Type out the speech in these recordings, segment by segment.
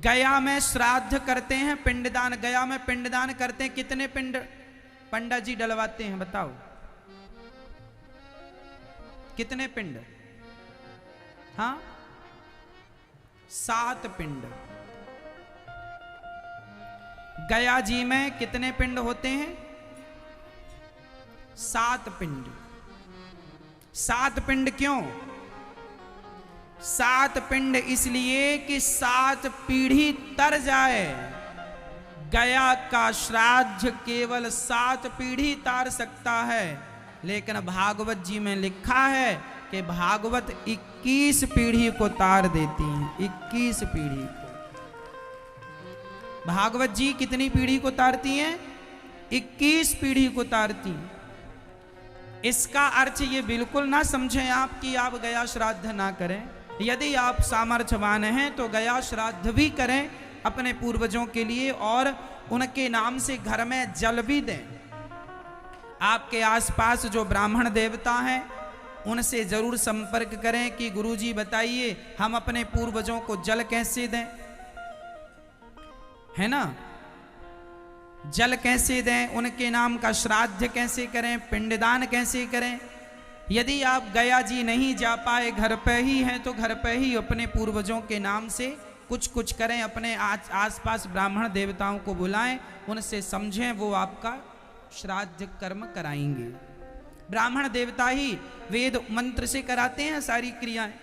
गया में श्राद्ध करते हैं, पिंडदान, गया में पिंडदान करते हैं। कितने पिंड पंडित जी डलवाते हैं बताओ, कितने पिंड? हाँ, 7 पिंड। गया जी में कितने पिंड होते हैं? 7 पिंड। 7 पिंड क्यों? 7 पिंड इसलिए कि 7 पीढ़ी तर जाए। गया का श्राद्ध केवल 7 पीढ़ी तार सकता है, लेकिन भागवत जी में लिखा है कि भागवत 21 पीढ़ी को तार देती हैं। 21 पीढ़ी को भागवत जी कितनी पीढ़ी को तारती हैं? 21 पीढ़ी को तारती हैं। इसका अर्थ ये बिल्कुल ना समझें आप कि आप गया श्राद्ध ना करें। यदि आप सामर्थ्यवान हैं तो गया श्राद्ध भी करें अपने पूर्वजों के लिए, और उनके नाम से घर में जल भी दें। आपके आसपास जो ब्राह्मण देवता हैं उनसे जरूर संपर्क करें कि गुरुजी बताइए हम अपने पूर्वजों को जल कैसे दें, है ना? जल कैसे दें, उनके नाम का श्राद्ध कैसे करें, पिंडदान कैसे करें। यदि आप गया जी नहीं जा पाए, घर पे ही हैं, तो घर पे ही अपने पूर्वजों के नाम से कुछ कुछ करें। अपने आसपास ब्राह्मण देवताओं को बुलाएं, उनसे समझें, वो आपका श्राद्ध कर्म कराएंगे। ब्राह्मण देवता ही वेद मंत्र से कराते हैं सारी क्रियाएं।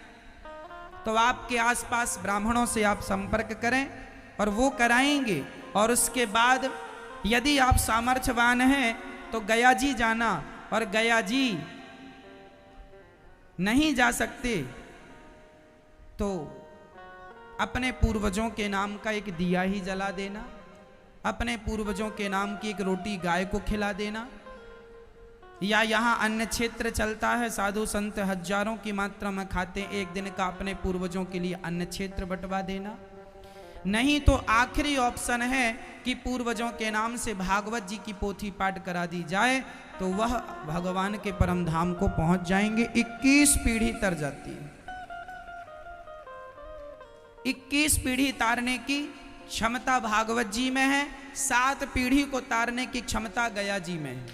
तो आपके आसपास ब्राह्मणों से आप संपर्क करें और वो कराएंगे। और उसके बाद यदि आप सामर्थ्यवान हैं तो गया जी जाना, और गया जी नहीं जा सकते तो अपने पूर्वजों के नाम का एक दिया ही जला देना, अपने पूर्वजों के नाम की एक रोटी गाय को खिला देना। या यहाँ अन्न क्षेत्र चलता है, साधु संत हजारों की मात्रा में खाते हैं, एक दिन का अपने पूर्वजों के लिए अन्न क्षेत्र बंटवा देना। नहीं तो आखिरी ऑप्शन है कि पूर्वजों के नाम से भागवत जी की पोथी पाठ करा दी जाए, तो वह भगवान के परम धाम को पहुंच जाएंगे। 21 पीढ़ी तर जाती है। 21 पीढ़ी तारने की क्षमता भागवत जी में है, 7 पीढ़ी को तारने की क्षमता गया जी में है।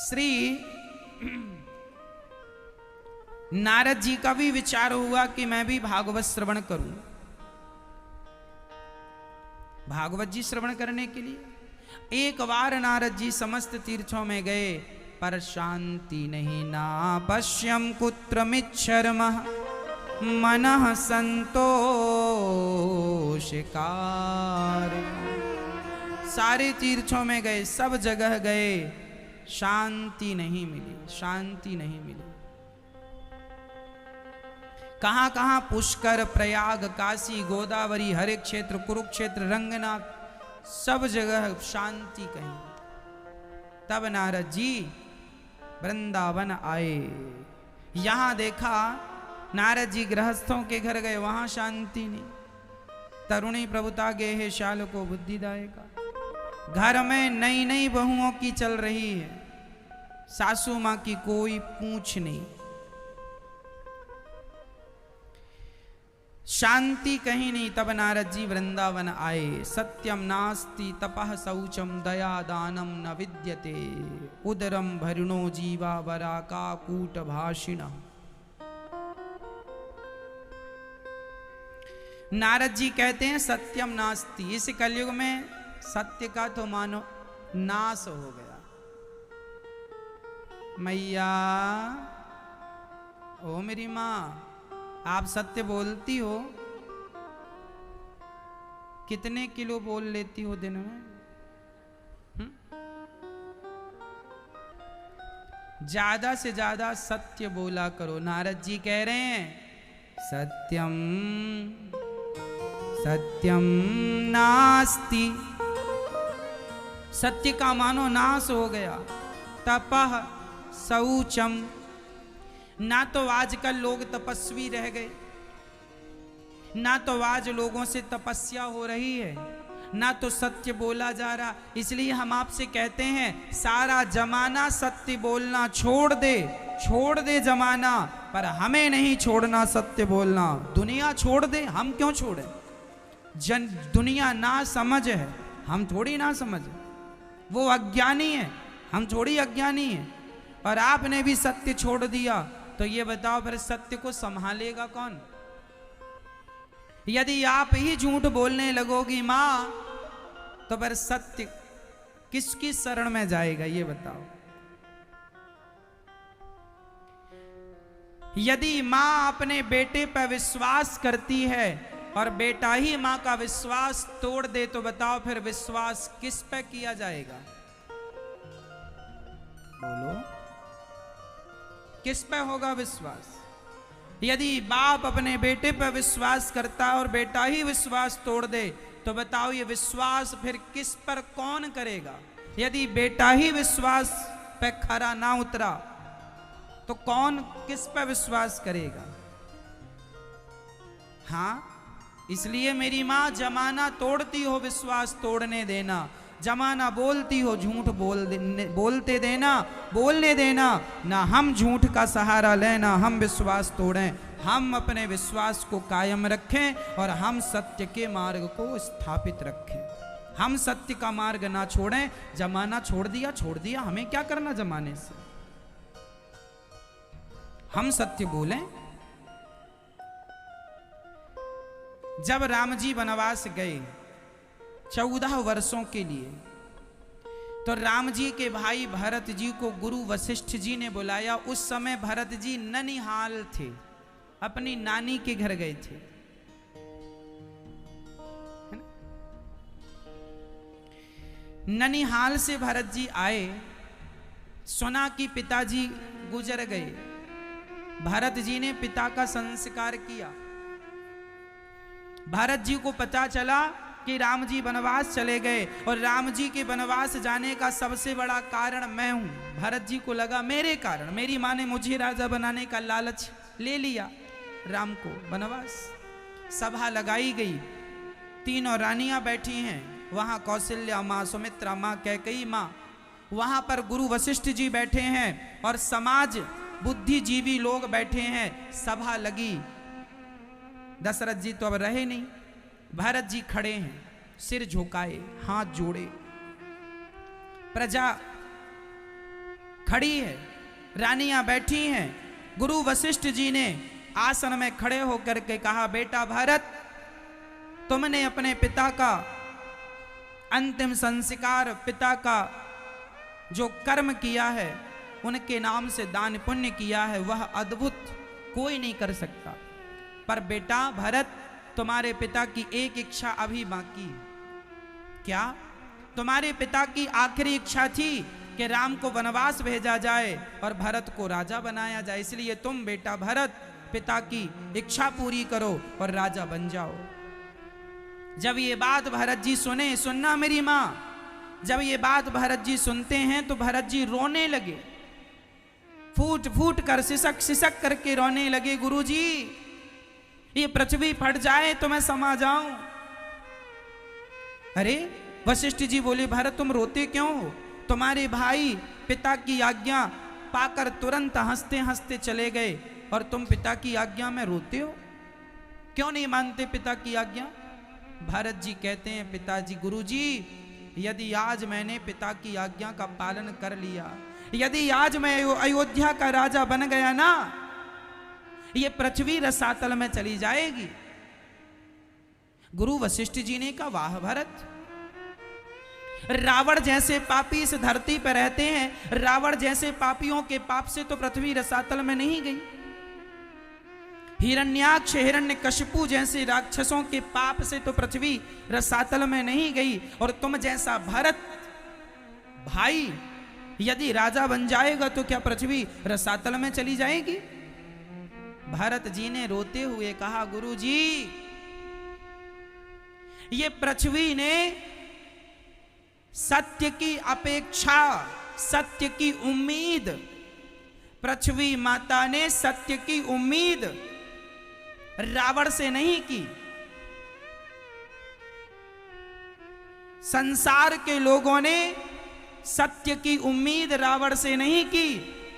श्री नारद जी का भी विचार हुआ कि मैं भी भागवत श्रवण करूं। भागवत जी श्रवण करने के लिए एक बार नारद जी समस्त तीर्थों में गए, पर शांति नहीं ना पश्यम कुत्रमिच्छर्म मनः संतोषकार। सारे तीर्थों में गए, सब जगह गए, शांति नहीं मिली, शांति नहीं मिली। कहां कहां पुष्कर, प्रयाग, काशी, गोदावरी, हरे क्षेत्र, कुरुक्षेत्र, रंगनाथ, सब जगह शांति कहीं। तब नारद जी वृंदावन आए। यहां देखा नारद जी गृहस्थों के घर गए, वहां शांति नहीं। तरुणी प्रभुता गे है शाल को बुद्धिदायका। घर में नई नई बहुओं की चल रही है, सासू मां की कोई पूछ नहीं, शांति कहीं नहीं। तब नारद जी वृंदावन आए। सत्यम नास्ति तपः शौचम दया दानम न विद्यते उदरम भरिणो जीवा वरा का कूट भाषिण। नारद जी कहते हैं सत्यम नास्ति, इस कलयुग में सत्य का तो मानो नाश हो गया। मैया, ओ मेरी मां, आप सत्य बोलती हो? कितने किलो बोल लेती हो दिन में? ज्यादा से ज्यादा सत्य बोला करो। नारद जी कह रहे हैं सत्यम सत्यम नास्ति, सत्य का मानो नाश हो गया। तपः शौचम, ना तो आजकल लोग तपस्वी रह गए, ना तो आज लोगों से तपस्या हो रही है, ना तो सत्य बोला जा रहा। इसलिए हम आपसे कहते हैं सारा जमाना सत्य बोलना छोड़ दे छोड़ दे जमाना, पर हमें नहीं छोड़ना सत्य बोलना। दुनिया छोड़ दे, हम क्यों छोड़े? दुनिया ना समझ है, हम थोड़ी ना समझ। वो अज्ञानी है, हम थोड़ी अज्ञानी है। और आपने भी सत्य छोड़ दिया तो ये बताओ फिर सत्य को संभालेगा कौन? यदि आप ही झूठ बोलने लगोगी मां, तो फिर सत्य किसकी शरण में जाएगा ये बताओ? यदि मां अपने बेटे पर विश्वास करती है और बेटा ही मां का विश्वास तोड़ दे, तो बताओ फिर विश्वास किस पे किया जाएगा? बोलो, किस पे होगा विश्वास? यदि बाप अपने बेटे पर विश्वास करता और बेटा ही विश्वास तोड़ दे, तो बताओ ये विश्वास फिर किस पर कौन करेगा? यदि बेटा ही विश्वास पे खरा ना उतरा तो कौन किस पर विश्वास करेगा? हाँ, इसलिए मेरी मां, जमाना तोड़ती हो विश्वास तोड़ने देना, जमाना बोलती हो झूठ बोलते देना, बोलने देना ना। हम झूठ का सहारा लेना, हम विश्वास तोड़ें, हम अपने विश्वास को कायम रखें और हम सत्य के मार्ग को स्थापित रखें। हम सत्य का मार्ग ना छोड़ें। जमाना छोड़ दिया, हमें क्या करना जमाने से? हम सत्य बोलें। जब राम जी वनवास गए 14 वर्षों के लिए, तो राम जी के भाई भरत जी को गुरु वशिष्ठ जी ने बुलाया। उस समय भरत जी ननिहाल थे, अपनी नानी के घर गए थे। ननिहाल से भरत जी आए, सुना कि पिताजी गुजर गए। भरत जी ने पिता का संस्कार किया। भरत जी को पता चला कि राम जी वनवास चले गए और राम जी के वनवास जाने का सबसे बड़ा कारण मैं हूं। भरत जी को लगा मेरे कारण, मेरी माँ ने मुझे राजा बनाने का लालच ले लिया, राम को वनवास। सभा लगाई गई, तीनों रानियां बैठी हैं, वहां कौशल्या माँ, सुमित्रा माँ, कैकेयी माँ, वहां पर गुरु वशिष्ठ जी बैठे हैं और समाज बुद्धिजीवी लोग बैठे हैं। सभा लगी। दशरथ जी तो अब रहे नहीं। भरत जी खड़े हैं, सिर झुकाए, हाथ जोड़े। प्रजा खड़ी है, रानियां बैठी हैं। गुरु वशिष्ठ जी ने आसन में खड़े होकर के कहा, बेटा भरत, तुमने अपने पिता का अंतिम संस्कार, पिता का जो कर्म किया है, उनके नाम से दान पुण्य किया है, वह अद्भुत, कोई नहीं कर सकता। पर बेटा भरत, तुम्हारे पिता की एक इच्छा अभी बाकी है। क्या? तुम्हारे पिता की आखिरी इच्छा थी कि राम को वनवास भेजा जाए और भरत को राजा बनाया जाए। इसलिए तुम बेटा भरत पिता की इच्छा पूरी करो और राजा बन जाओ। जब ये बात भरत जी सुने, सुनना मेरी मां, जब ये बात भरत जी सुनते हैं तो भरत जी रोने लगे, फूट फूट कर, सिसक सिसक करके रोने लगे। गुरुजी, ये पृथ्वी फट जाए तो मैं समा जाऊं। अरे वशिष्ठ जी बोले, भरत तुम रोते क्यों हो? तुम्हारे भाई पिता की आज्ञा पाकर तुरंत हंसते हंसते चले गए और तुम पिता की आज्ञा में रोते हो, क्यों नहीं मानते पिता की आज्ञा? भरत जी कहते हैं, पिताजी, गुरुजी, यदि आज मैंने पिता की आज्ञा का पालन कर लिया, यदि आज मैं अयोध्या का राजा बन गया ना, ये पृथ्वी रसातल में चली जाएगी। गुरु वशिष्ठ जी ने कहा, वाह भरत, रावण जैसे पापी इस धरती पर रहते हैं, रावण जैसे पापियों के पाप से तो पृथ्वी रसातल में नहीं गई। हिरण्याक्ष, हिरण्यकशिपु जैसे राक्षसों के पाप से तो पृथ्वी रसातल में नहीं गई। और तुम जैसा भरत भाई यदि राजा बन जाएगा तो क्या पृथ्वी रसातल में चली जाएगी? भरत जी ने रोते हुए कहा, गुरुजी, ये पृथ्वी ने सत्य की अपेक्षा, सत्य की उम्मीद, पृथ्वी माता ने सत्य की उम्मीद रावण से नहीं की। संसार के लोगों ने सत्य की उम्मीद रावण से नहीं की,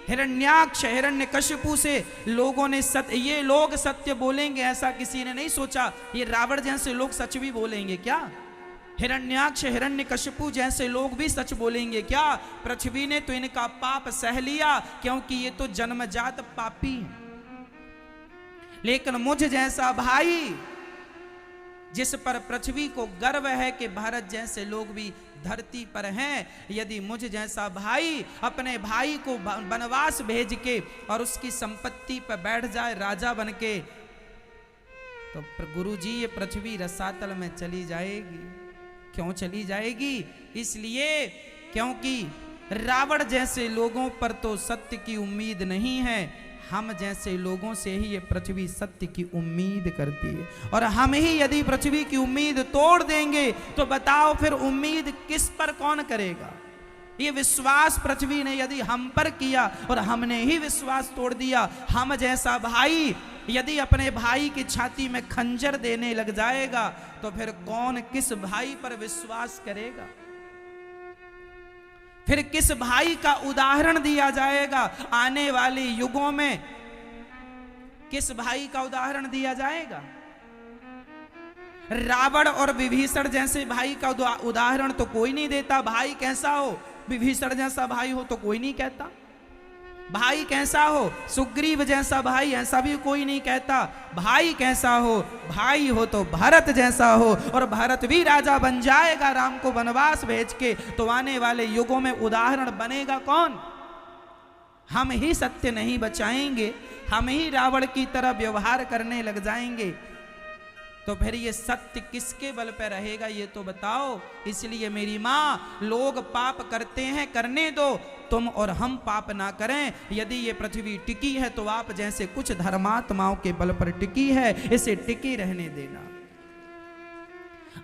हिरण्याक्ष हिरण्यकशिपु से लोगों ने ये लोग सत्य बोलेंगे ऐसा किसी ने नहीं सोचा। ये रावण जैसे लोग सच भी बोलेंगे क्या? हिरण्याक्ष हिरण्यकशिपु जैसे लोग भी सच बोलेंगे क्या? पृथ्वी ने तो इनका पाप सह लिया, क्योंकि ये तो जन्मजात पापी हैं। लेकिन मुझ जैसा भाई, जिस पर पृथ्वी को गर्व है कि भारत जैसे लोग भी धरती पर हैं, यदि मुझ जैसा भाई अपने भाई को वनवास भेज के और उसकी संपत्ति पर बैठ जाए राजा बन के, तो गुरुजी ये पृथ्वी रसातल में चली जाएगी। क्यों चली जाएगी? इसलिए क्योंकि रावण जैसे लोगों पर तो सत्य की उम्मीद नहीं है, हम जैसे लोगों से ही ये पृथ्वी सत्य की उम्मीद करती है। और हम ही यदि पृथ्वी की उम्मीद तोड़ देंगे तो बताओ फिर उम्मीद किस पर कौन करेगा? ये विश्वास पृथ्वी ने यदि हम पर किया और हमने ही विश्वास तोड़ दिया, हम जैसा भाई यदि अपने भाई की छाती में खंजर देने लग जाएगा तो फिर कौन किस भाई पर विश्वास करेगा? फिर किस भाई का उदाहरण दिया जाएगा? आने वाले युगों में किस भाई का उदाहरण दिया जाएगा? रावण और विभीषण जैसे भाई का उदाहरण तो कोई नहीं देता। भाई कैसा हो? विभीषण जैसा भाई हो तो कोई नहीं कहता। भाई कैसा हो? सुग्रीव जैसा भाई, ऐसा भी कोई नहीं कहता। भाई कैसा हो? भाई हो तो भरत जैसा हो, और भरत भी राजा बन जाएगा राम को वनवास भेज के, तो आने वाले युगों में उदाहरण बनेगा कौन? हम ही सत्य नहीं बचाएंगे, हम ही रावण की तरह व्यवहार करने लग जाएंगे, तो फिर ये सत्य किसके बल पे रहेगा ये तो बताओ। इसलिए मेरी माँ, लोग पाप करते हैं, करने दो, तुम और हम पाप ना करें। यदि ये पृथ्वी टिकी है तो आप जैसे कुछ धर्मात्माओं के बल पर टिकी है, इसे टिकी रहने देना।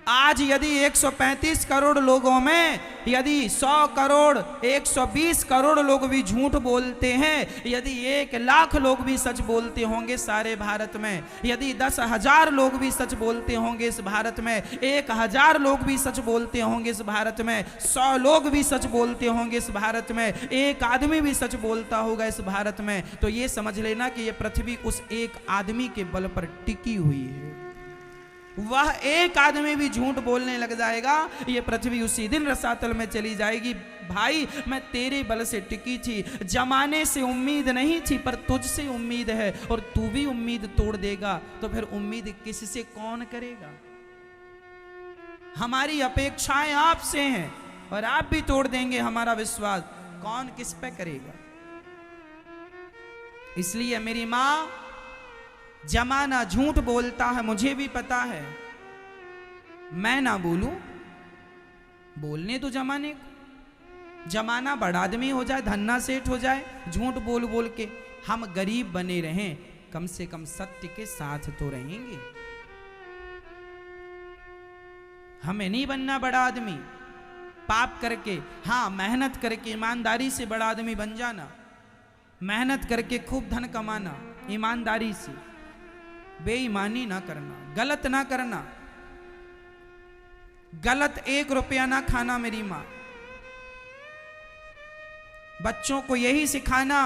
आज यदि 135 करोड़ लोगों में यदि 100 करोड़ 120 करोड़ लोग भी झूठ बोलते हैं, यदि 1 लाख लोग भी सच बोलते होंगे सारे भारत में, यदि 10,000 लोग भी सच बोलते होंगे इस भारत में, 1,000 लोग भी सच बोलते होंगे इस भारत में, 100 लोग भी सच बोलते होंगे इस भारत में, 1 आदमी भी सच बोलता होगा इस भारत में, तो ये समझ लेना कि ये पृथ्वी उस 1 आदमी के बल पर टिकी हुई है। वह 1 आदमी भी झूठ बोलने लग जाएगा, ये पृथ्वी उसी दिन रसातल में चली जाएगी। भाई मैं तेरे बल से टिकी थी, जमाने से उम्मीद नहीं थी, पर तुझसे उम्मीद है, और तू भी उम्मीद तोड़ देगा तो फिर उम्मीद किससे कौन करेगा? हमारी अपेक्षाएं आपसे हैं और आप भी तोड़ देंगे हमारा विश्वास, कौन किस पे करेगा? इसलिए मेरी मां, जमाना झूठ बोलता है, मुझे भी पता है, मैं ना बोलूं, बोलने तो जमाने को। जमाना बड़ा आदमी हो जाए, धन्ना सेठ हो जाए, झूठ बोल बोल के, हम गरीब बने रहें, कम से कम सत्य के साथ तो रहेंगे। हमें नहीं बनना बड़ा आदमी पाप करके, हाँ मेहनत करके ईमानदारी से बड़ा आदमी बन जाना, मेहनत करके खूब धन कमाना, ईमानदारी से, बेईमानी ना करना, गलत ना करना, गलत 1 रुपया ना खाना। मेरी मां, बच्चों को यही सिखाना,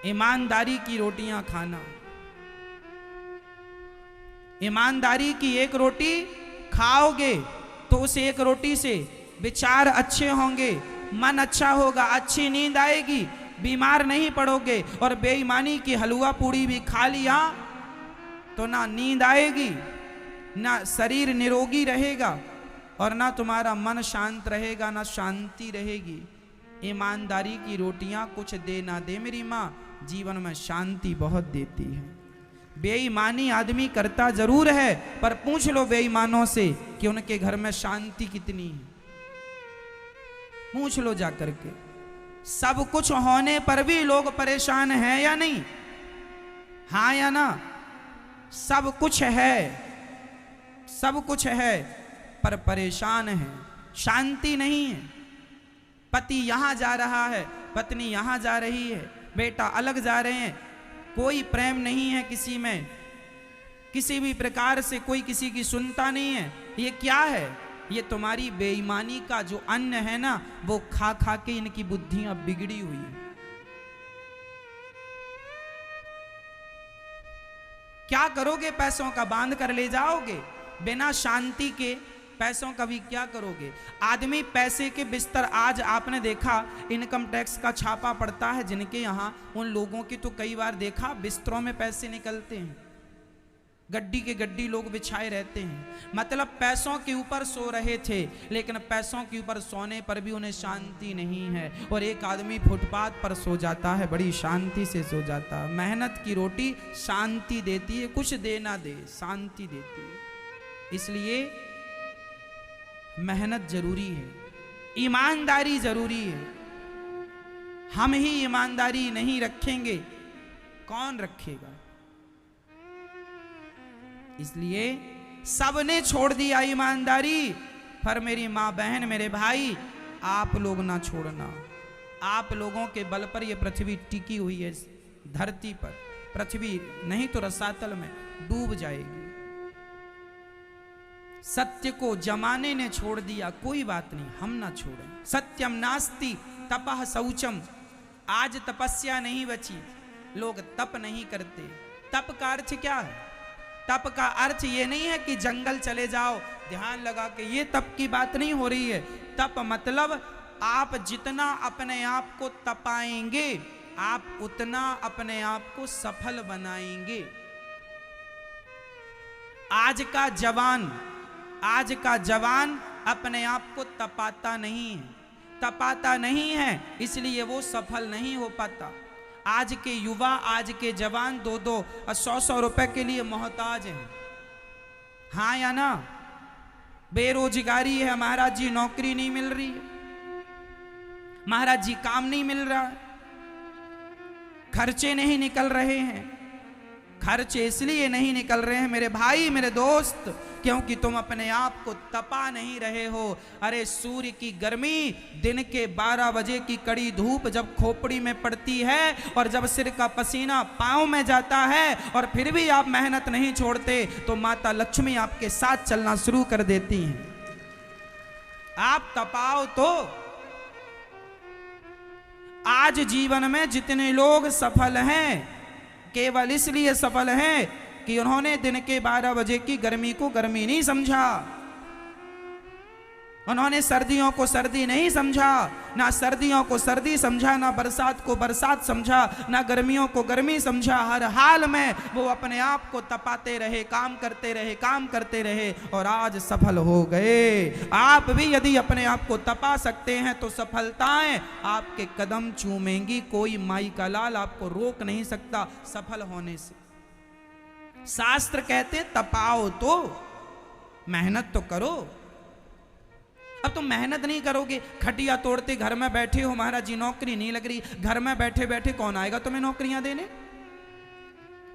ईमानदारी की रोटियां खाना। ईमानदारी की 1 रोटी खाओगे तो उस 1 रोटी से विचार अच्छे होंगे, मन अच्छा होगा, अच्छी नींद आएगी, बीमार नहीं पड़ोगे। और बेईमानी की हलवा पूड़ी भी खा लिया तो ना नींद आएगी, ना शरीर निरोगी रहेगा, और ना तुम्हारा मन शांत रहेगा, ना शांति रहेगी। ईमानदारी की रोटियां कुछ दे ना दे मेरी माँ, जीवन में शांति बहुत देती है। बेईमानी आदमी करता जरूर है, पर पूछ लो बेईमानों से कि उनके घर में शांति कितनी है, पूछ लो जाकर के। सब कुछ होने पर भी लोग परेशान हैं या नहीं? हाँ या ना? सब कुछ है, सब कुछ है, पर परेशान है, शांति नहीं है। पति यहां जा रहा है, पत्नी यहां जा रही है, बेटा अलग जा रहे हैं, कोई प्रेम नहीं है किसी में, किसी भी प्रकार से कोई किसी की सुनता नहीं है। ये क्या है? ये तुम्हारी बेईमानी का जो अन्न है ना, वो खा खा के इनकी बुद्धियां बिगड़ी हुई है। क्या करोगे? पैसों का बांध कर ले जाओगे? बिना शांति के पैसों का भी क्या करोगे? आदमी पैसे के बिस्तर, आज आपने देखा इनकम टैक्स का छापा पड़ता है जिनके यहाँ, उन लोगों की तो कई बार देखा बिस्तरों में पैसे निकलते हैं, गड्डी के गड्डी लोग बिछाए रहते हैं। मतलब पैसों के ऊपर सो रहे थे, लेकिन पैसों के ऊपर सोने पर भी उन्हें शांति नहीं है। और एक आदमी फुटपाथ पर सो जाता है, बड़ी शांति से सो जाता है। मेहनत की रोटी शांति देती है, कुछ दे ना दे शांति देती है। इसलिए मेहनत जरूरी है, ईमानदारी जरूरी है। हम ही ईमानदारी नहीं रखेंगे, कौन रखेगा? इसलिए सबने छोड़ दिया ईमानदारी, पर मेरी माँ बहन मेरे भाई आप लोग ना छोड़ना। आप लोगों के बल पर यह पृथ्वी टिकी हुई है, धरती पर। पृथ्वी नहीं तो रसातल में डूब जाएगी। सत्य को जमाने ने छोड़ दिया, कोई बात नहीं, हम ना छोड़ें। सत्यम नास्ति तपः शौचम, आज तपस्या नहीं बची, लोग तप नहीं करते। तप का अर्थ क्या है? तप का अर्थ ये नहीं है कि जंगल चले जाओ ध्यान लगा के, ये तप की बात नहीं हो रही है। तप मतलब आप जितना अपने आप को तपाएंगे, आप उतना अपने आप को सफल बनाएंगे। आज का जवान अपने आप को तपाता नहीं है, इसलिए वो सफल नहीं हो पाता। आज के युवा, आज के जवान 200-100 रुपए के लिए मोहताज हैं। हाँ या ना? बेरोजगारी है महाराज जी, नौकरी नहीं मिल रही है महाराज जी, काम नहीं मिल रहा है, खर्चे नहीं निकल रहे हैं। खर्चे इसलिए नहीं निकल रहे हैं मेरे भाई मेरे दोस्त, क्योंकि तुम अपने आप को तपा नहीं रहे हो। अरे सूर्य की गर्मी, दिन के 12 बजे की कड़ी धूप जब खोपड़ी में पड़ती है और जब सिर का पसीना पांव में जाता है और फिर भी आप मेहनत नहीं छोड़ते, तो माता लक्ष्मी आपके साथ चलना शुरू कर देती हैं। आप तपाओ तो। आज जीवन में जितने लोग सफल हैं, केवल इसलिए सफल हैं कि उन्होंने दिन के 12 बजे की गर्मी को गर्मी नहीं समझा, उन्होंने सर्दियों को सर्दी नहीं समझा, ना सर्दियों को सर्दी समझा, ना बरसात को बरसात समझा, ना गर्मियों को गर्मी समझा। हर हाल में वो अपने आप को तपाते रहे, काम करते रहे और आज सफल हो गए। आप भी यदि अपने आप को तपा सकते हैं तो सफलताएं आपके कदम चूमेंगी। कोई माई का लाल आपको रोक नहीं सकता सफल होने से। शास्त्र कहते तपाओ तो, मेहनत तो करो। अब तुम मेहनत नहीं करोगे, खटिया तोड़ते घर में बैठे हो, महाराज जी नौकरी नहीं लग रही, घर में बैठे बैठे कौन आएगा तुम्हें नौकरियां देने?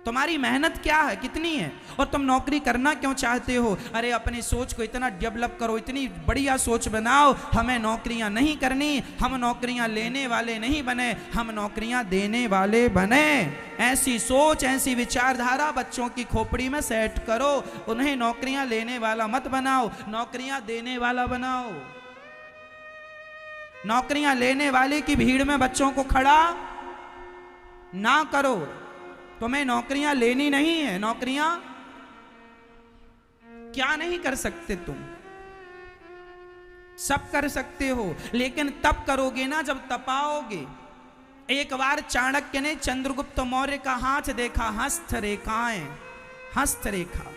तुम्हारी मेहनत क्या है, कितनी है, और तुम नौकरी करना क्यों चाहते हो? अरे अपनी सोच को इतना डेवलप करो, इतनी बढ़िया सोच बनाओ। हमें नौकरियां नहीं करनी, हम नौकरियां लेने वाले नहीं बने, हम नौकरियां देने वाले बने। ऐसी सोच, ऐसी विचारधारा बच्चों की खोपड़ी में सेट करो। उन्हें नौकरियां लेने वाला मत बनाओ, नौकरियां देने वाला बनाओ। नौकरियां लेने वाले की भीड़ में बच्चों को खड़ा ना करो। तुम्हें नौकरियां लेनी नहीं है, नौकरियां क्या नहीं कर सकते तुम, सब कर सकते हो, लेकिन तब करोगे ना जब तपाओगे। एक बार चाणक्य ने चंद्रगुप्त मौर्य का हाथ देखा, हस्तरेखा।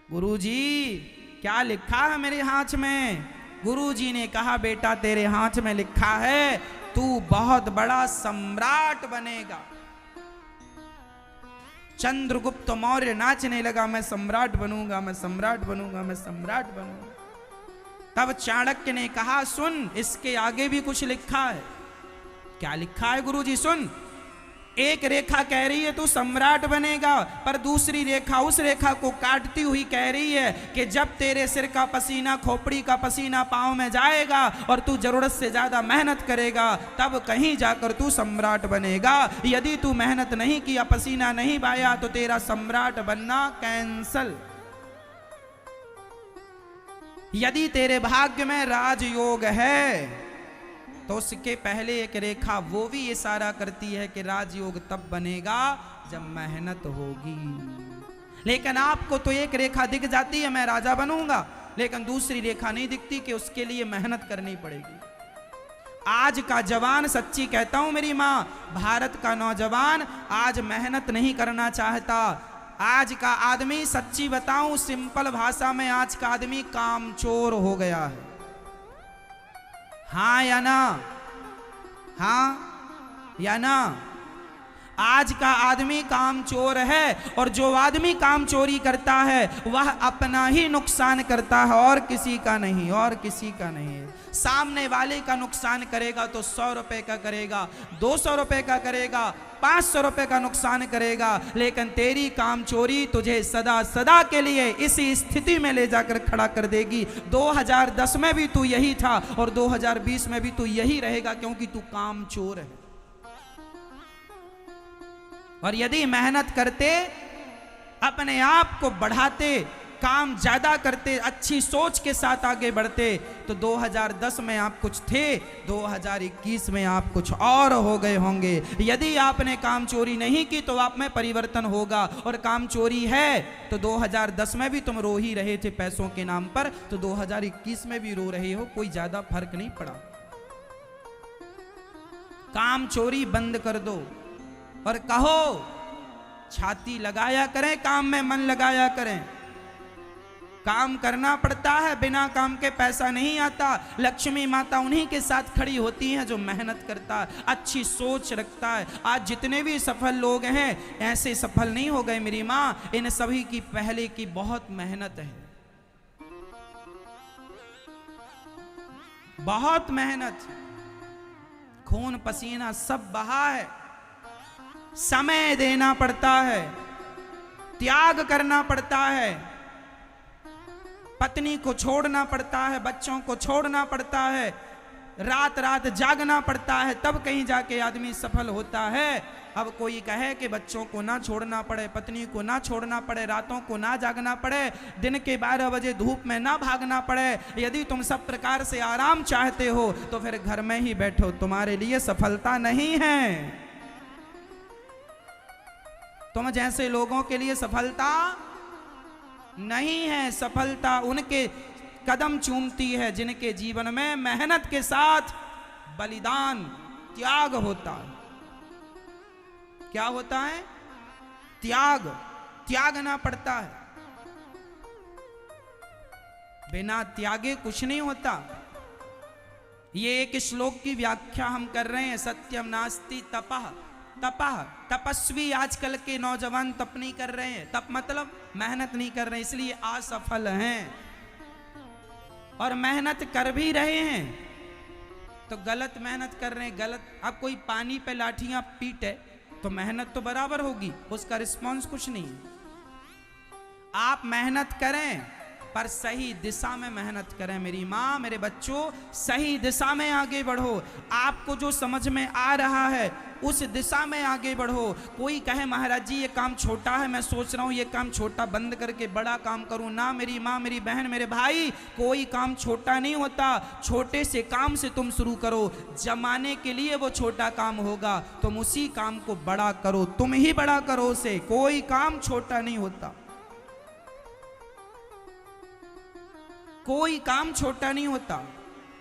गुरुजी क्या लिखा है मेरे हाथ में? गुरुजी ने कहा बेटा तेरे हाथ में लिखा है तू बहुत बड़ा सम्राट बनेगा। चंद्रगुप्त मौर्य नाचने लगा, मैं सम्राट बनूंगा, मैं सम्राट बनूंगा, मैं सम्राट बनूंगा। तब चाणक्य ने कहा सुन, इसके आगे भी कुछ लिखा है। क्या लिखा है गुरुजी? सुन, एक रेखा कह रही है तू सम्राट बनेगा, पर दूसरी रेखा उस रेखा को काटती हुई कह रही है कि जब तेरे सिर का पसीना, खोपड़ी का पसीना पांव में जाएगा और तू जरूरत से ज्यादा मेहनत करेगा, तब कहीं जाकर तू सम्राट बनेगा। यदि तू मेहनत नहीं किया, पसीना नहीं बहाया, तो तेरा सम्राट बनना कैंसल। यदि तेरे भाग्य में राजयोग है तो उसके पहले एक रेखा वो भी इशारा करती है कि राजयोग तब बनेगा जब मेहनत होगी। लेकिन आपको तो एक रेखा दिख जाती है मैं राजा बनूंगा, लेकिन दूसरी रेखा नहीं दिखती कि उसके लिए मेहनत करनी पड़ेगी। आज का जवान, सच्ची कहता हूं मेरी मां, भारत का नौजवान आज मेहनत नहीं करना चाहता। आज का आदमी, सच्ची बताऊं सिंपल भाषा में, आज का आदमी कामचोर हो गया है। हाँ या ना? हाँ या ना? आज का आदमी कामचोर है, और जो आदमी कामचोरी करता है वह अपना ही नुकसान करता है, और किसी का नहीं, और किसी का नहीं। सामने वाले का नुकसान करेगा तो 100 रुपए का करेगा, 200 रुपए का करेगा, 500 रुपए का नुकसान करेगा, लेकिन तेरी कामचोरी तुझे सदा सदा के लिए इसी स्थिति में ले जाकर खड़ा कर देगी। 2010 में भी तू यही था और 2020 में भी तू यही रहेगा, क्योंकि तू कामचोर है। और यदि मेहनत करते, अपने आप को बढ़ाते, काम ज्यादा करते, अच्छी सोच के साथ आगे बढ़ते, तो 2010 में आप कुछ थे, 2021 में आप कुछ और हो गए होंगे। यदि आपने काम चोरी नहीं की तो आप में परिवर्तन होगा, और काम चोरी है तो 2010 में भी तुम रो ही रहे थे पैसों के नाम पर, तो 2021 में भी रो रहे हो, कोई ज्यादा फर्क नहीं पड़ा। काम चोरी बंद कर दो और कहो छाती लगाया करें, काम में मन लगाया करें। काम करना पड़ता है, बिना काम के पैसा नहीं आता। लक्ष्मी माता उन्हीं के साथ खड़ी होती हैं जो मेहनत करता है, अच्छी सोच रखता है। आज जितने भी सफल लोग हैं ऐसे सफल नहीं हो गए मेरी माँ, इन सभी की पहले की बहुत मेहनत है, बहुत मेहनत, खून पसीना सब बहा है। समय देना पड़ता है, त्याग करना पड़ता है, पत्नी को छोड़ना पड़ता है, बच्चों को छोड़ना पड़ता है, रात रात जागना पड़ता है, तब कहीं जाके आदमी सफल होता है। अब कोई कहे कि बच्चों को ना छोड़ना पड़े, पत्नी को ना छोड़ना पड़े, रातों को ना जागना पड़े, दिन के 12 बजे धूप में ना भागना पड़े, यदि तुम सब प्रकार से आराम चाहते हो तो फिर घर में ही बैठो, तुम्हारे लिए सफलता नहीं है। तुम जैसे लोगों के लिए सफलता नहीं है। सफलता उनके कदम चूमती है जिनके जीवन में मेहनत के साथ बलिदान, त्याग होता है। क्या होता है? त्याग, त्यागना पड़ता है। बिना त्यागे कुछ नहीं होता। ये एक श्लोक की व्याख्या हम कर रहे हैं, सत्यम नास्ति तपः। तपः, तपस्वी आजकल के नौजवान तप नहीं कर रहे हैं, तप मतलब मेहनत नहीं कर रहे हैं, इसलिए असफल हैं। और मेहनत कर भी रहे हैं तो गलत मेहनत कर रहे हैं, गलत। अब कोई पानी पे लाठियां पीटे तो मेहनत तो बराबर होगी, उसका रिस्पॉन्स कुछ नहीं। आप मेहनत करें पर सही दिशा में मेहनत करें मेरी माँ, मेरे बच्चों, सही दिशा में आगे बढ़ो। आपको जो समझ में आ रहा है उस दिशा में आगे बढ़ो। कोई कहे महाराज जी ये काम छोटा है, मैं सोच रहा हूँ ये काम छोटा बंद करके बड़ा काम करूँ ना। मेरी माँ, मेरी बहन, मेरे भाई, कोई काम छोटा नहीं होता। छोटे से काम से तुम शुरू करो, जमाने के लिए वो छोटा काम होगा, तुम उसी काम को बड़ा करो, तुम ही बड़ा करो उसे। कोई काम छोटा नहीं होता, कोई काम छोटा नहीं होता।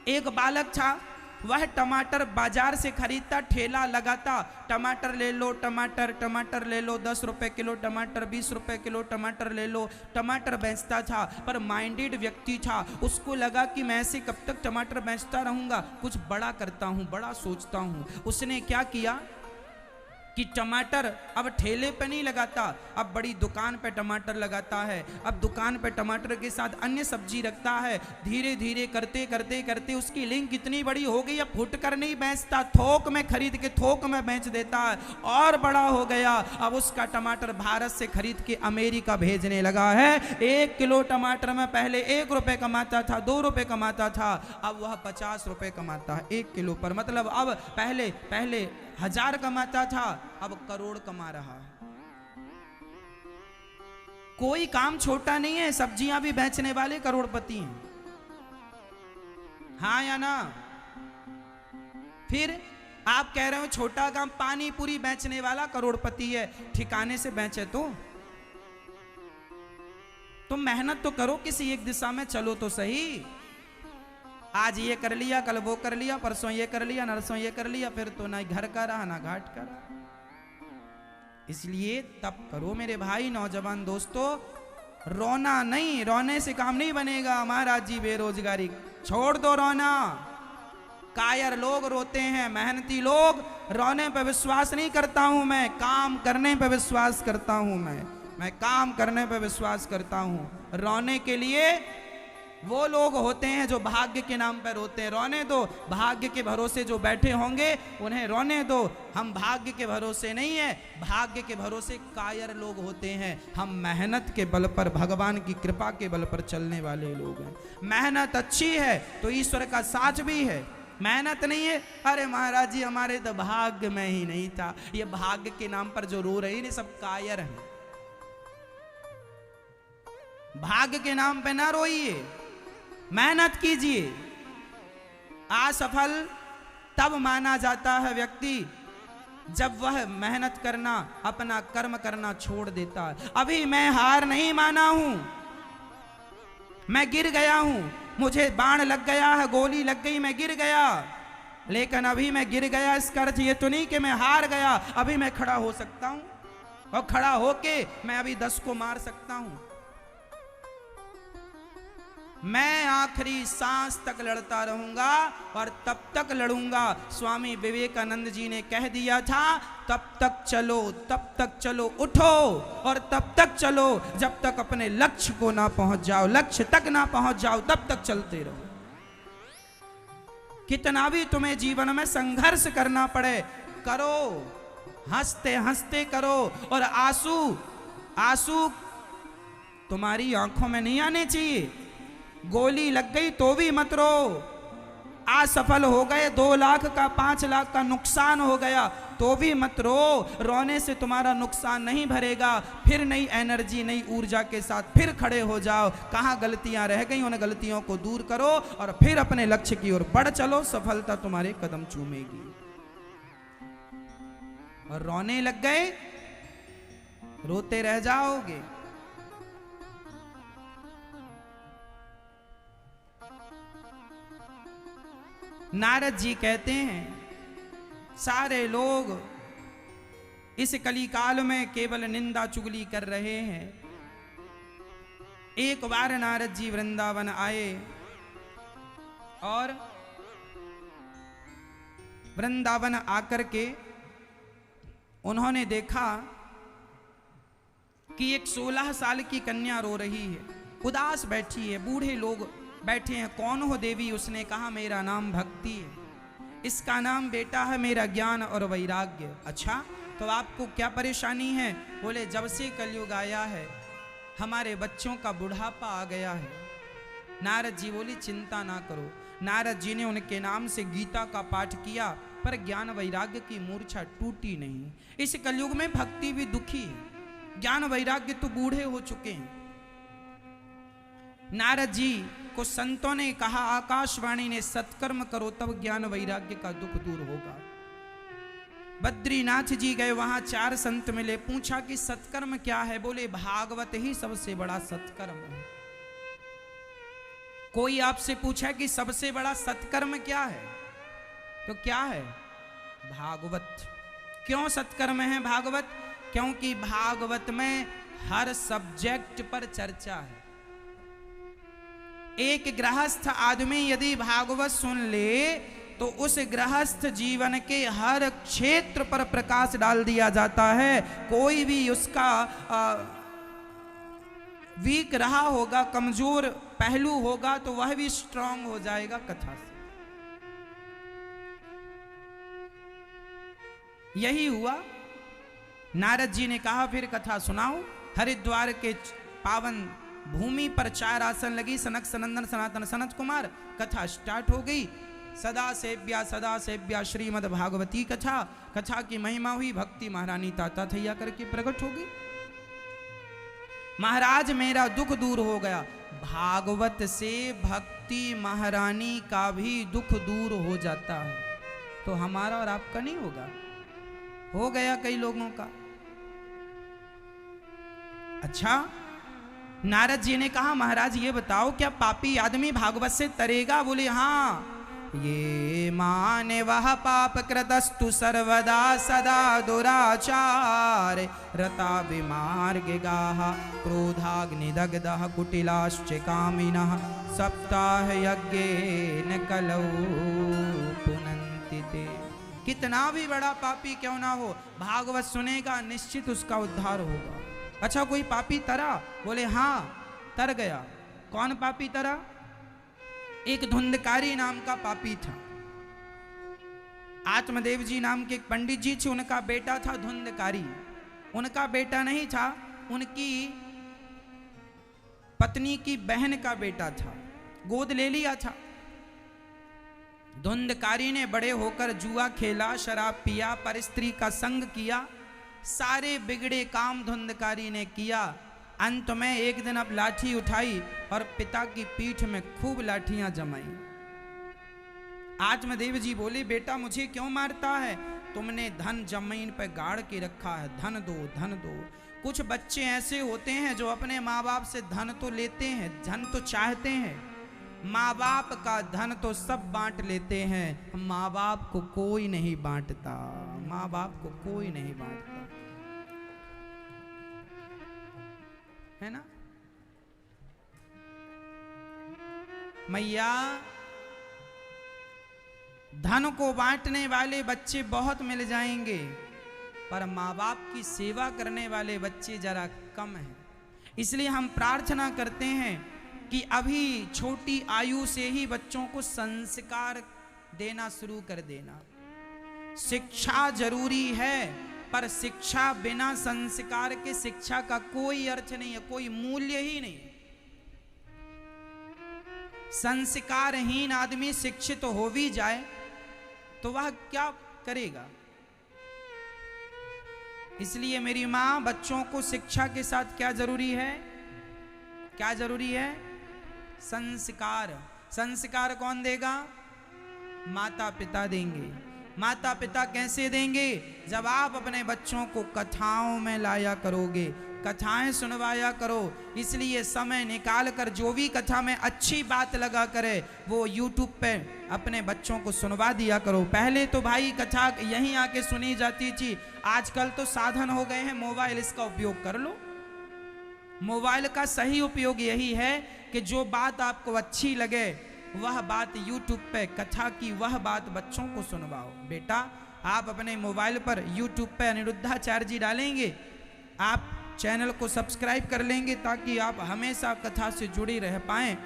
एक बालक था, वह टमाटर बाजार से खरीदता, ठेला लगाता, टमाटर ले लो, टमाटर, टमाटर ले लो, 10 रुपए किलो टमाटर, 20 रुपए किलो टमाटर ले लो, टमाटर बेचता था। पर माइंडेड व्यक्ति था, उसको लगा कि मैं ऐसे कब तक टमाटर बेचता रहूंगा, कुछ बड़ा करता हूं, बड़ा सोचता हूं। उसने क्या किया कि टमाटर अब ठेले पे नहीं लगाता, अब बड़ी दुकान पे टमाटर लगाता है। अब दुकान पे टमाटर के साथ अन्य सब्जी रखता है। धीरे धीरे करते करते करते उसकी लिंक इतनी बड़ी हो गई, अब फुट कर नहीं बेचता, थोक में खरीद के थोक में बेच देता है, और बड़ा हो गया। अब उसका टमाटर भारत से खरीद के अमेरिका भेजने लगा है। 1 किलो टमाटर में पहले 1 रुपए कमाता था, 2 रुपए कमाता था, अब वह 50 रुपए कमाता है 1 किलो पर। मतलब अब पहले 1000 कमाता था, अब करोड़ कमा रहा है। कोई काम छोटा नहीं है। सब्जियां भी बेचने वाले करोड़पति हैं, हाँ या ना? फिर आप कह रहे हो छोटा काम, पानी पूरी बेचने वाला करोड़पति है, ठिकाने से बेचे तो तुम मेहनत तो करो, किसी एक दिशा में चलो तो सही। आज ये कर लिया, कल वो कर लिया, परसों ये कर लिया, नरसों ये कर लिया, फिर तो ना घर का रहा ना घाट का रहा। इसलिए तप करो मेरे भाई नौजवान दोस्तों, रोना नहीं, रोने से काम नहीं बनेगा। महाराज जी बेरोजगारी छोड़ दो, रोना। कायर लोग रोते हैं, मेहनती लोग रोने पर विश्वास नहीं करता हूं मैं, काम करने पर विश्वास करता हूं मैं काम करने पर विश्वास करता हूं। रोने के लिए वो लोग होते हैं जो भाग्य के नाम पर रोते हैं, रोने दो। भाग्य के भरोसे जो बैठे होंगे उन्हें रोने दो। हम भाग्य के भरोसे नहीं है, भाग्य के भरोसे कायर लोग होते हैं। हम मेहनत के बल पर, भगवान की कृपा के बल पर चलने वाले लोग हैं। मेहनत अच्छी है तो ईश्वर का साथ भी है। मेहनत नहीं है, अरे महाराज जी हमारे तो भाग्य में ही नहीं था, ये भाग्य के नाम पर जो रो रहे हैं सब कायर हैं। भाग्य के नाम पे ना रोइए, मेहनत कीजिए। असफल तब माना जाता है व्यक्ति जब वह मेहनत करना, अपना कर्म करना छोड़ देता है। अभी मैं हार नहीं माना हूं, मैं गिर गया हूं, मुझे बाण लग गया है, गोली लग गई, मैं गिर गया, लेकिन अभी मैं गिर गया इसका अर्थ ये तो नहीं कि मैं हार गया। अभी मैं खड़ा हो सकता हूं और खड़ा होके मैं अभी 10 को मार सकता हूं। मैं आखिरी सांस तक लड़ता रहूंगा और तब तक लड़ूंगा। स्वामी विवेकानंद जी ने कह दिया था, तब तक चलो, तब तक चलो, उठो और तब तक चलो जब तक अपने लक्ष्य को ना पहुंच जाओ, लक्ष्य तक ना पहुंच जाओ, तब तक चलते रहो। कितना भी तुम्हें जीवन में संघर्ष करना पड़े, करो, हंसते हंसते करो। और आंसू तुम्हारी आंखों में नहीं आने चाहिए। गोली लग गई तो भी मत रो, असफल हो गए, 2 लाख का 5 लाख का नुकसान हो गया तो भी मत रो। रोने से तुम्हारा नुकसान नहीं भरेगा, फिर नई एनर्जी, नई ऊर्जा के साथ फिर खड़े हो जाओ। कहाँ गलतियां रह गई उन गलतियों को दूर करो और फिर अपने लक्ष्य की ओर बढ़ चलो, सफलता तुम्हारे कदम चूमेगी। और रोने लग गए, रोते रह जाओगे। नारद जी कहते हैं सारे लोग इस कलिकाल में केवल निंदा चुगली कर रहे हैं। एक बार नारद जी वृंदावन आए और वृंदावन आकर के उन्होंने देखा कि एक 16 साल की कन्या रो रही है, उदास बैठी है, बूढ़े लोग बैठे हैं। कौन हो देवी? उसने कहा मेरा नाम भक्ति है, इसका नाम बेटा है मेरा ज्ञान और वैराग्य। अच्छा, तो आपको क्या परेशानी है? बोले जब से कलयुग आया है हमारे बच्चों का बुढ़ापा आ गया है। नारद जी बोली चिंता ना करो। नारद जी ने उनके नाम से गीता का पाठ किया, पर ज्ञान वैराग्य की मूर्छा टूटी नहीं। इस कलयुग में भक्ति भी दुखी है, ज्ञान वैराग्य तो बूढ़े हो चुके हैं। नारद जी को संतों ने कहा, आकाशवाणी ने, सत्कर्म करो तब ज्ञान वैराग्य का दुख दूर होगा। बद्रीनाथ जी गए, वहां 4 संत मिले, पूछा कि सत्कर्म क्या है? बोले भागवत ही सबसे बड़ा सत्कर्म है। कोई आपसे पूछा कि सबसे बड़ा सत्कर्म क्या है, तो क्या है? भागवत। क्यों सत्कर्म है भागवत? क्योंकि भागवत में हर सब्जेक्ट पर चर्चा है। एक गृहस्थ आदमी यदि भागवत सुन ले तो उस गृहस्थ जीवन के हर क्षेत्र पर प्रकाश डाल दिया जाता है। कोई भी उसका वीक रहा होगा, कमजोर पहलू होगा, तो वह भी स्ट्रांग हो जाएगा कथा से। यही हुआ। नारद जी ने कहा फिर कथा सुनाओ। हरिद्वार के पावन भूमि पर 4 आसन लगी, सनक सनंदन सनातन सनत कुमार। कथा स्टार्ट हो गई। सदा सेव्या श्रीमद् भागवती कथा। कथा की महिमा हुई, भक्ति महारानी ताता थैया करके प्रकट होगी। महाराज मेरा दुख दूर हो गया। भागवत से भक्ति महारानी का भी दुख दूर हो जाता है। तो हमारा और आपका नहीं होगा? हो गया कई लोगों का। अच्छा, नारद जी ने कहा महाराज ये बताओ क्या पापी आदमी भागवत से तरेगा? बोले हाँ। ये माने वह पाप कृतस्तु सर्वदा सदा दुराचार रता विमार्ग गाह क्रोधाग्निदग्धः कुटिलाश्च कामिनः सप्ताह यज्ञेन कलौ पुनन्ति ते। कितना भी बड़ा पापी क्यों ना हो, भागवत सुनेगा निश्चित उसका उद्धार होगा। अच्छा, कोई पापी तरा? बोले हाँ, तर गया। कौन पापी तरा? एक धुंधकारी नाम का पापी था। आत्मदेव जी नाम के एक पंडित जी थे, उनका बेटा था धुंधकारी। उनका बेटा नहीं था, उनकी पत्नी की बहन का बेटा था, गोद ले लिया था। धुंधकारी ने बड़े होकर जुआ खेला, शराब पिया, परस्त्री का संग किया, सारे बिगड़े काम धुंधकारी ने किया। अंत में एक दिन अब लाठी उठाई और पिता की पीठ में खूब लाठियां जमाई। आत्मदेव जी बोले बेटा मुझे क्यों मारता है? तुमने धन जमीन पर गाड़ के रखा है, धन दो धन दो। कुछ बच्चे ऐसे होते हैं जो अपने माँ बाप से धन तो लेते हैं, धन तो चाहते हैं, माँ बाप का धन तो सब बांट लेते हैं, माँ बाप को कोई नहीं बांटता, माँ बाप को कोई नहीं बांटता, है ना मैया? धन को बांटने वाले बच्चे बहुत मिल जाएंगे, पर माँ बाप की सेवा करने वाले बच्चे जरा कम हैं। इसलिए हम प्रार्थना करते हैं कि अभी छोटी आयु से ही बच्चों को संस्कार देना शुरू कर देना। शिक्षा जरूरी है, पर शिक्षा बिना संस्कार के शिक्षा का कोई अर्थ नहीं है, कोई मूल्य ही नहीं। संस्कारहीन आदमी शिक्षित हो भी जाए तो वह क्या करेगा? इसलिए मेरी मां, बच्चों को शिक्षा के साथ क्या जरूरी है? क्या जरूरी है? संस्कार। संस्कार कौन देगा? माता पिता देंगे। माता पिता कैसे देंगे? जब आप अपने बच्चों को कथाओं में लाया करोगे, कथाएं सुनवाया करो। इसलिए समय निकाल कर जो भी कथा में अच्छी बात लगा करे वो YouTube पे अपने बच्चों को सुनवा दिया करो। पहले तो भाई कथा यहीं आके सुनी जाती थी, आजकल तो साधन हो गए हैं मोबाइल, इसका उपयोग कर लो। मोबाइल का सही उपयोग यही है कि जो बात आपको अच्छी लगे वह बात YouTube पे कथा की वह बात बच्चों को सुनवाओ। बेटा आप अपने मोबाइल पर YouTube पे अनिरुद्धाचार्य जी डालेंगे, आप चैनल को सब्सक्राइब कर लेंगे ताकि आप हमेशा कथा से जुड़े रह पाएं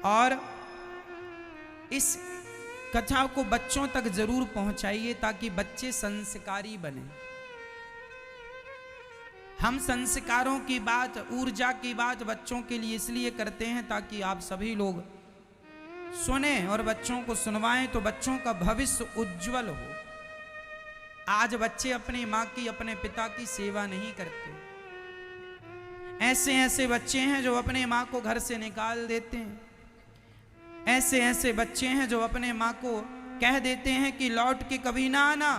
और इस कथा को बच्चों तक जरूर पहुंचाइए ताकि बच्चे संस्कारी बने। हम संस्कारों की बात, ऊर्जा की बात बच्चों के लिए इसलिए करते हैं ताकि आप सभी लोग सुने और बच्चों को सुनवाएं तो बच्चों का भविष्य उज्जवल हो। आज बच्चे अपनी माँ की, अपने पिता की सेवा नहीं करते। ऐसे ऐसे बच्चे हैं जो अपने माँ को घर से निकाल देते हैं। ऐसे ऐसे बच्चे हैं जो अपने माँ को कह देते हैं कि लौट के कभी ना आना।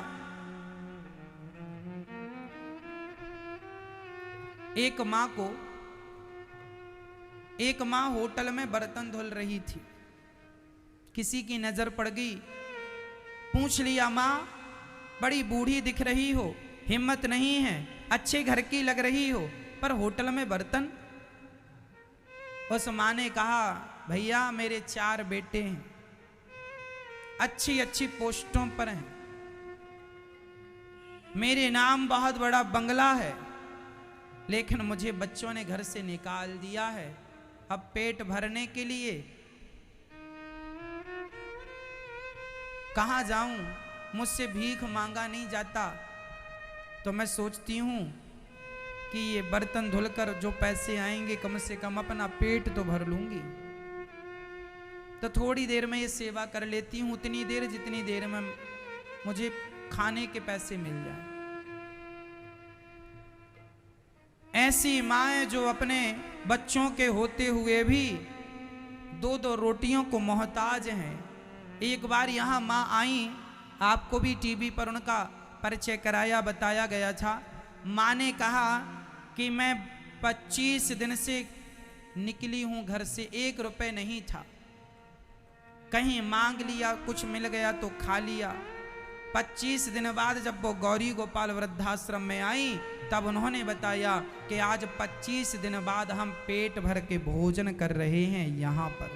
एक माँ होटल में बर्तन धुल रही थी, किसी की नजर पड़ गई, पूछ लिया माँ बड़ी बूढ़ी दिख रही हो, हिम्मत नहीं है, अच्छे घर की लग रही हो, पर होटल में बर्तन। उस माँ ने कहा भैया मेरे 4 बेटे हैं, अच्छी अच्छी पोस्टों पर हैं, मेरे नाम बहुत बड़ा बंगला है, लेकिन मुझे बच्चों ने घर से निकाल दिया है। अब पेट भरने के लिए कहाँ जाऊं? मुझसे भीख मांगा नहीं जाता, तो मैं सोचती हूँ कि ये बर्तन धुलकर जो पैसे आएंगे कम से कम अपना पेट तो भर लूंगी। तो थोड़ी देर में ये सेवा कर लेती हूँ, उतनी देर जितनी देर में मुझे खाने के पैसे मिल जाए। ऐसी माएँ जो अपने बच्चों के होते हुए भी 2-2 रोटियों को मोहताज हैं। एक बार यहाँ माँ आई आपको भी टीवी पर उनका परिचय कराया, बताया गया था। माँ ने कहा कि मैं 25 दिन से निकली हूँ घर से, 1 रुपए नहीं था, कहीं मांग लिया, कुछ मिल गया तो खा लिया। 25 दिन बाद जब वो गौरी गोपाल वृद्धाश्रम में आई तब उन्होंने बताया कि आज 25 दिन बाद हम पेट भर के भोजन कर रहे हैं यहाँ पर।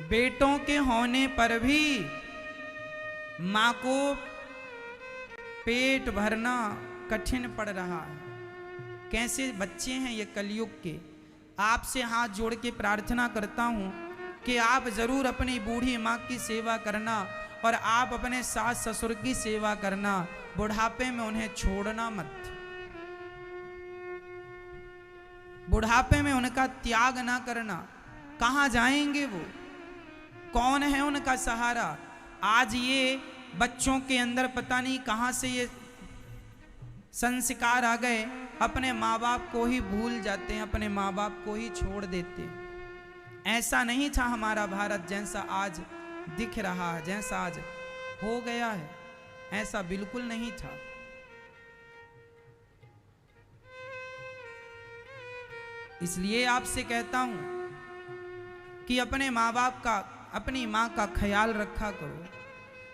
बेटों के होने पर भी माँ को पेट भरना कठिन पड़ रहा है। कैसे बच्चे हैं ये कलयुग के। आपसे हाथ जोड़ के प्रार्थना करता हूँ कि आप जरूर अपनी बूढ़ी माँ की सेवा करना और आप अपने सास ससुर की सेवा करना। बुढ़ापे में उन्हें छोड़ना मत, बुढ़ापे में उनका त्याग ना करना। कहाँ जाएंगे वो, कौन है उनका सहारा। आज ये बच्चों के अंदर पता नहीं कहाँ से ये संस्कार आ गए, अपने माँ बाप को ही भूल जाते हैं, अपने माँ बाप को ही छोड़ देते हैं। ऐसा नहीं था हमारा भारत जैसा आज दिख रहा है, जैसा आज हो गया है, ऐसा बिल्कुल नहीं था। इसलिए आपसे कहता हूं कि अपने माँ बाप का, अपनी माँ का ख्याल रखा करो।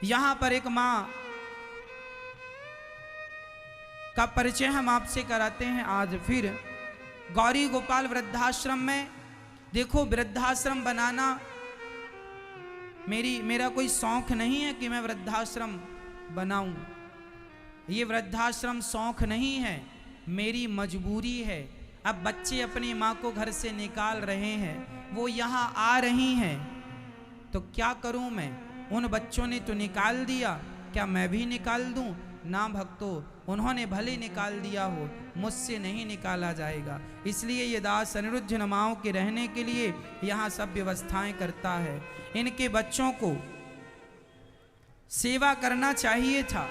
यहां पर एक माँ का परिचय हम आपसे कराते हैं आज फिर। गौरी गोपाल वृद्धाश्रम में देखो, वृद्धाश्रम बनाना मेरा कोई शौक नहीं है कि मैं वृद्धाश्रम बनाऊं। ये वृद्धाश्रम शौक नहीं है, मेरी मजबूरी है। अब बच्चे अपनी माँ को घर से निकाल रहे हैं, वो यहाँ आ रही हैं, तो क्या करूं मैं। उन बच्चों ने तो निकाल दिया, क्या मैं भी निकाल दूं। ना भक्तों, उन्होंने भले निकाल दिया हो, मुझसे नहीं निकाला जाएगा। इसलिए ये दास अनिरुद्ध माओं के रहने के लिए यहाँ सब व्यवस्थाएं करता है। इनके बच्चों को सेवा करना चाहिए था,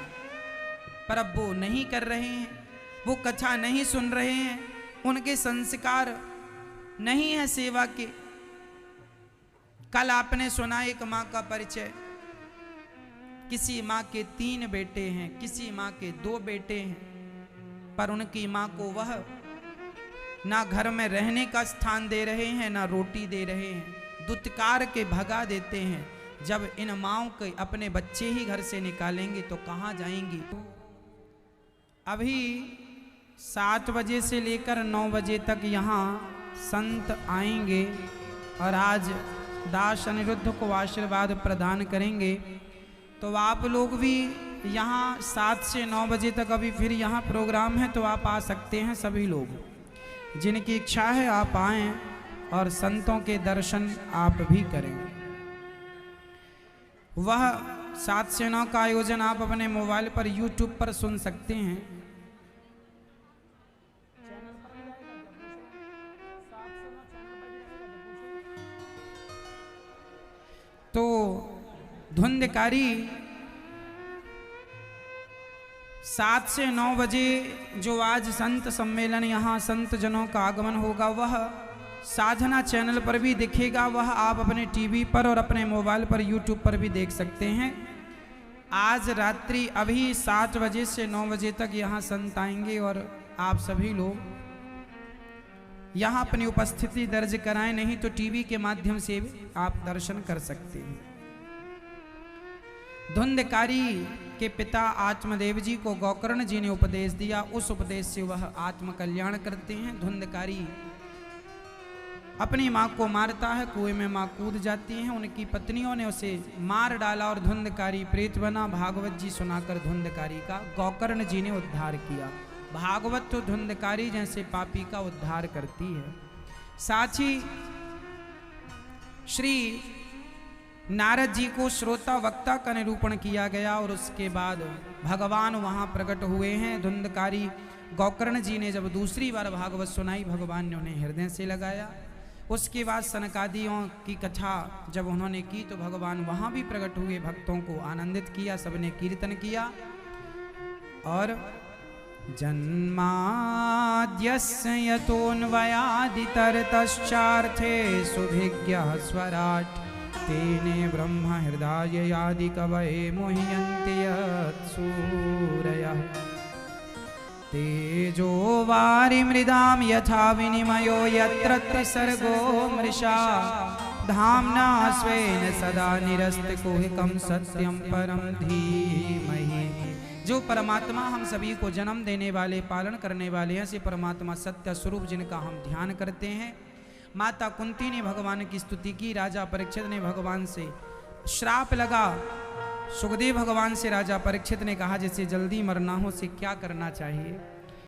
पर अब वो नहीं कर रहे हैं, वो कथा नहीं सुन रहे हैं, उनके संस्कार नहीं है सेवा के। कल आपने सुना एक माँ का परिचय, किसी माँ के 3 बेटे हैं, किसी माँ के 2 बेटे हैं, पर उनकी माँ को वह ना घर में रहने का स्थान दे रहे हैं, ना रोटी दे रहे हैं, दुत्कार के भगा देते हैं। जब इन माँओं के अपने बच्चे ही घर से निकालेंगे तो कहाँ जाएंगी। अभी 7 बजे से लेकर 9 बजे तक यहाँ संत आएंगे और आज दास अनिरुद्ध को आशीर्वाद प्रदान करेंगे। तो आप लोग भी यहाँ 7 से 9 बजे तक अभी फिर यहाँ प्रोग्राम है, तो आप आ सकते हैं। सभी लोग जिनकी इच्छा है आप आएँ और संतों के दर्शन आप भी करें। वह 7 से 9 का आयोजन आप अपने मोबाइल पर YouTube पर सुन सकते हैं। तो धुंधकारी 7 से 9 बजे जो आज संत सम्मेलन, यहाँ संत जनों का आगमन होगा, वह साधना चैनल पर भी दिखेगा। वह आप अपने टीवी पर और अपने मोबाइल पर YouTube पर भी देख सकते हैं। आज रात्रि अभी 7 बजे से 9 बजे तक यहाँ संत आएंगे और आप सभी लोग यहाँ अपनी उपस्थिति दर्ज कराएं, नहीं तो टीवी के माध्यम से भी आप दर्शन कर सकते हैं। धुंधकारी के पिता आत्मदेव जी को गोकर्ण जी ने उपदेश दिया, उस उपदेश से वह आत्म कल्याण करते हैं। धुंधकारी अपनी माँ को मारता है, कुएं में माँ कूद जाती हैं, उनकी पत्नियों ने उसे मार डाला और धुंधकारी प्रेत बना। भागवत जी सुनाकर धुंधकारी का गोकर्ण जी ने उद्धार किया। भागवत तो धुंधकारी जैसे पापी का उद्धार करती है। साथ ही श्री नारद जी को श्रोता वक्ता का निरूपण किया गया और उसके बाद भगवान वहाँ प्रकट हुए हैं। धुंधकारी गोकर्ण जी ने जब दूसरी बार भागवत सुनाई, भगवान ने उन्हें हृदय से लगाया। उसके बाद सनकादियों की कथा जब उन्होंने की तो भगवान वहाँ भी प्रकट हुए, भक्तों को आनंदित किया, सबने कीर्तन किया। और जन्माद्यस्य यतोऽन्वयादितरतश्चार्थे सुभिज्ञः स्वराट् तेने ब्रह्म हृदय आदि कवये मुह्यन्ति यत्सूरयः तेजो वारिमृदां यथा विनिमयो यत्र त्रिसर्गो मृषा धाम्ना स्वेन सदा निरस्तकुहकं सत्यं परं धीमहि। जो परमात्मा हम सभी को जन्म देने वाले, पालन करने वाले हैं, ऐसे परमात्मा सत्य स्वरूप जिनका हम ध्यान करते हैं। माता कुंती ने भगवान की स्तुति की, राजा परीक्षित ने भगवान से श्राप लगा। सुखदेव भगवान से राजा परीक्षित ने कहा जैसे जल्दी मरना हो से क्या करना चाहिए।